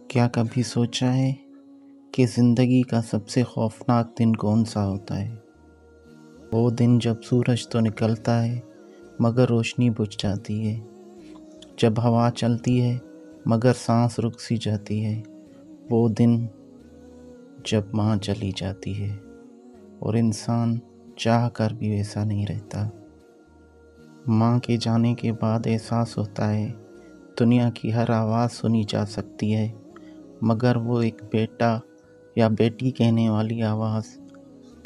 کیا کبھی سوچا ہے کہ زندگی کا سب سے خوفناک دن کون سا ہوتا ہے؟ وہ دن جب سورج تو نکلتا ہے مگر روشنی بجھ جاتی ہے، جب ہوا چلتی ہے مگر سانس رک سی جاتی ہے، وہ دن جب ماں چلی جاتی ہے اور انسان چاہ کر بھی ویسا نہیں رہتا۔ ماں کے جانے کے بعد احساس ہوتا ہے دنیا کی ہر آواز سنی جا سکتی ہے، مگر وہ ایک بیٹا یا بیٹی کہنے والی آواز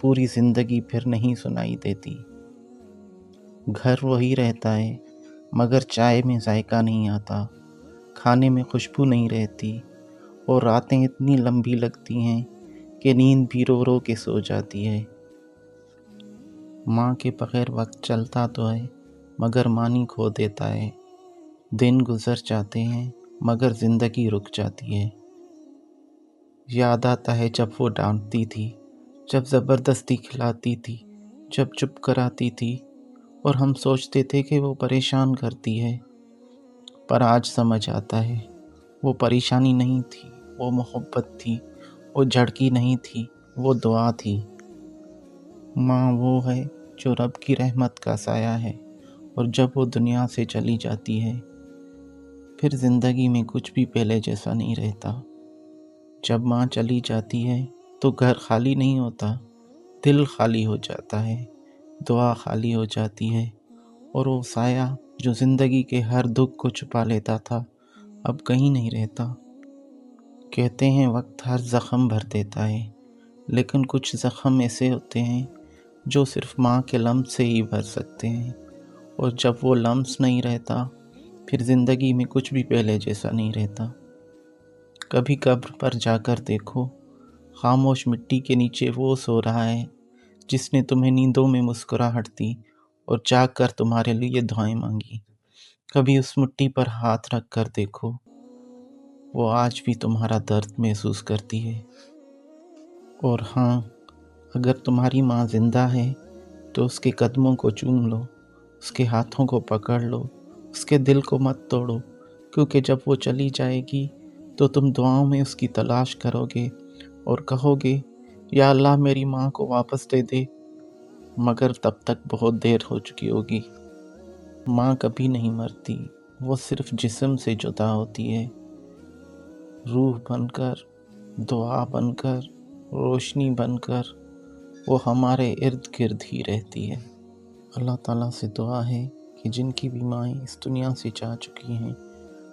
پوری زندگی پھر نہیں سنائی دیتی۔ گھر وہی رہتا ہے مگر چائے میں ذائقہ نہیں آتا، کھانے میں خوشبو نہیں رہتی، اور راتیں اتنی لمبی لگتی ہیں کہ نیند بھی رو رو کے سو جاتی ہے۔ ماں کے بغیر وقت چلتا تو ہے مگر مانی کھو دیتا ہے، دن گزر جاتے ہیں مگر زندگی رک جاتی ہے۔ یاد آتا ہے جب وہ ڈانٹتی تھی، جب زبردستی کھلاتی تھی، جب چپ کراتی تھی اور ہم سوچتے تھے کہ وہ پریشان کرتی ہے، پر آج سمجھ آتا ہے وہ پریشانی نہیں تھی، وہ محبت تھی، وہ جھڑکی نہیں تھی، وہ دعا تھی۔ ماں وہ ہے جو رب کی رحمت کا سایہ ہے، اور جب وہ دنیا سے چلی جاتی ہے پھر زندگی میں کچھ بھی پہلے جیسا نہیں رہتا۔ جب ماں چلی جاتی ہے تو گھر خالی نہیں ہوتا، دل خالی ہو جاتا ہے، دعا خالی ہو جاتی ہے، اور وہ سایہ جو زندگی کے ہر دکھ کو چھپا لیتا تھا اب کہیں نہیں رہتا۔ کہتے ہیں وقت ہر زخم بھر دیتا ہے، لیکن کچھ زخم ایسے ہوتے ہیں جو صرف ماں کے لمس سے ہی بھر سکتے ہیں، اور جب وہ لمس نہیں رہتا پھر زندگی میں کچھ بھی پہلے جیسا نہیں رہتا۔ کبھی قبر پر جا کر دیکھو، خاموش مٹی کے نیچے وہ سو رہا ہے جس نے تمہیں نیندوں میں مسکراہٹ دی اور جاگ کر تمہارے لیے دعائیں مانگی۔ کبھی اس مٹی پر ہاتھ رکھ کر دیکھو، وہ آج بھی تمہارا درد محسوس کرتی ہے۔ اور ہاں، اگر تمہاری ماں زندہ ہے تو اس کے قدموں کو چوم لو، اس کے ہاتھوں کو پکڑ لو، اس کے دل کو مت توڑو، کیونکہ جب وہ چلی جائے گی تو تم دعاؤں میں اس کی تلاش کرو گے اور کہو گے یا اللہ میری ماں کو واپس دے دے، مگر تب تک بہت دیر ہو چکی ہوگی۔ ماں کبھی نہیں مرتی، وہ صرف جسم سے جدا ہوتی ہے، روح بن کر، دعا بن کر، روشنی بن کر وہ ہمارے ارد گرد ہی رہتی ہے۔ اللہ تعالیٰ سے دعا ہے کہ جن کی بھی مائیں اس دنیا سے جا چکی ہیں،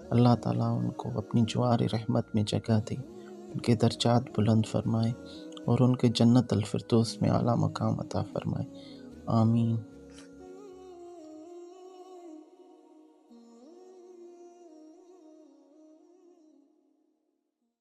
اللہ تعالیٰ ان کو اپنی جوار رحمت میں جگہ دے، ان کے درجات بلند فرمائے اور ان کے جنت الفردوس میں اعلیٰ مقام عطا فرمائے۔ آمین۔